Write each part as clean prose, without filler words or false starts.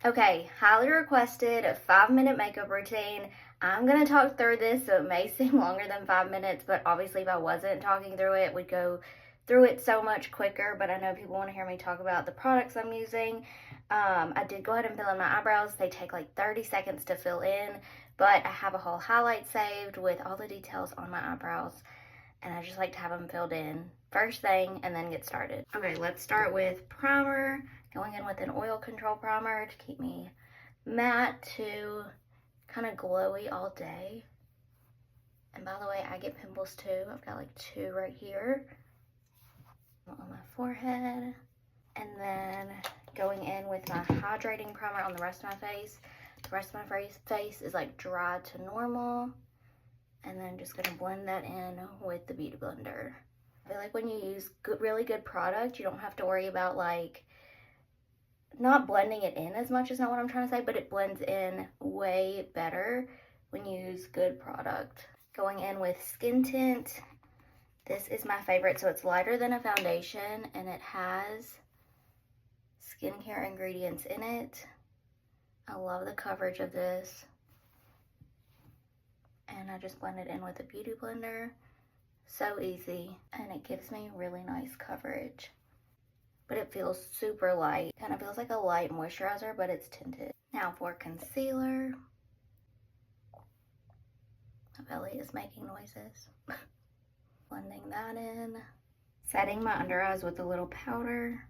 Okay, highly requested 5-minute makeup routine. I'm gonna talk through this, so it may seem longer than 5 minutes, but obviously if I wasn't talking through it, we'd go through it so much quicker. But I know people want to hear me talk about the products I'm using. I did go ahead and fill in my eyebrows. They take like 30 seconds to fill in, but I have a whole highlight saved with all the details on my eyebrows, and I just like to have them filled in first thing and then get started. Okay, let's start with primer. Going in with an oil control primer to keep me matte to kind of glowy all day. And by the way, I get pimples too. I've got like 2 right here on my forehead. And then going in with my hydrating primer on the rest of my face. The rest of my face is like dry to normal. And then just gonna blend that in with the Beauty Blender. I feel like when you use really good product, you don't have to worry about like not blending it in as much is not what I'm trying to say, but it blends in way better when you use good product. Going in with skin tint. This is my favorite, so it's lighter than a foundation and it has skincare ingredients in it. I love the coverage of this. And I just blend it in with a Beauty Blender. So easy, and it gives me really nice coverage. But it feels super light. Kind of feels like a light moisturizer, but it's tinted. Now for concealer. My belly is making noises. Blending that in. Setting my under eyes with a little powder.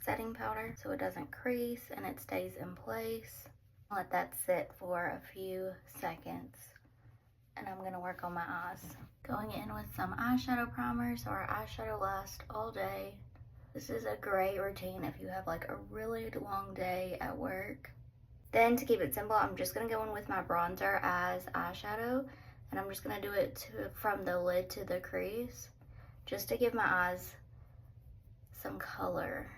Setting powder so it doesn't crease and it stays in place. Let that sit for a few seconds. And I'm gonna work on my eyes. Going in with some eyeshadow primer so our eyeshadow lasts all day. This is a great routine if you have like a really long day at work. Then to keep it simple, I'm just gonna go in with my bronzer as eyeshadow, and I'm just gonna do it from the lid to the crease, just to give my eyes some color.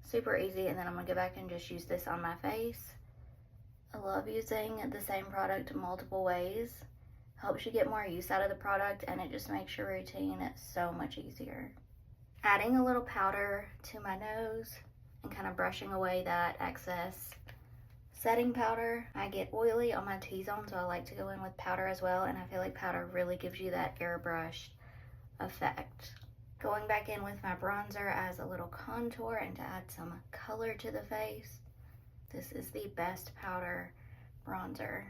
Super easy, and then I'm gonna go back and just use this on my face. I love using the same product multiple ways. Helps you get more use out of the product, and it just makes your routine so much easier. Adding a little powder to my nose and kind of brushing away that excess setting powder. I get oily on my T-zone, so I like to go in with powder as well, and I feel like powder really gives you that airbrushed effect. Going back in with my bronzer as a little contour and to add some color to the face. This is the best powder bronzer.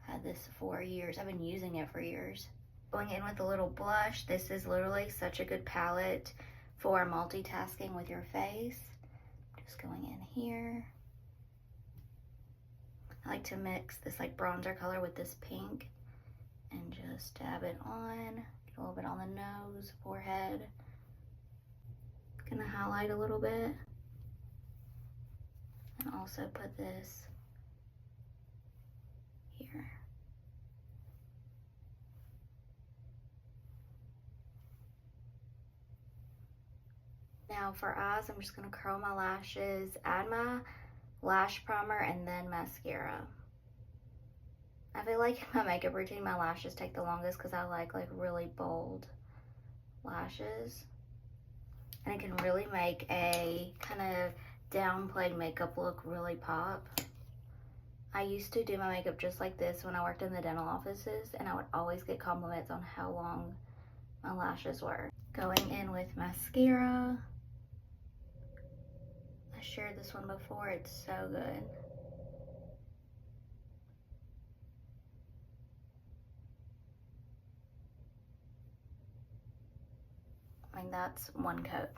Had this for years. I've been using it for years. Going in with a little blush. This is literally such a good palette for multitasking with your face. Just going in here. I like to mix this like bronzer color with this pink and just dab it on. Get a little bit on the nose, forehead. Gonna highlight a little bit. And also put this here. Now for eyes, I'm just gonna curl my lashes, add my lash primer, and then mascara. I feel like in my makeup routine, my lashes take the longest because I like really bold lashes. And it can really make a kind of downplayed makeup look really pop. I used to do my makeup just like this when I worked in the dental offices, and I would always get compliments on how long my lashes were. Going in with mascara. I shared this one before, it's so good. I mean, that's one coat.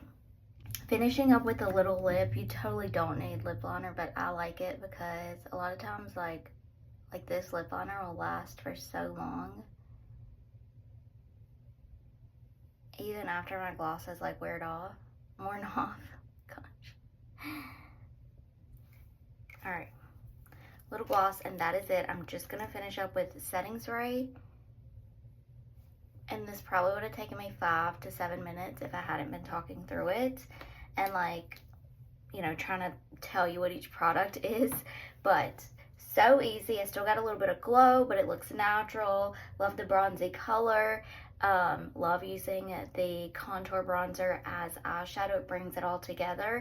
Finishing up with a little lip. You totally don't need lip liner, but I like it because a lot of times like this lip liner will last for so long. Even after my gloss is like worn off. Gosh. Alright. Little gloss, and that is it. I'm just gonna finish up with setting spray. And this probably would have taken me 5 to 7 minutes if I hadn't been talking through it and trying to tell you what each product is. But so easy. I still got a little bit of glow, but it looks natural. Love the bronzy color. Love using the contour bronzer as eyeshadow. It brings it all together.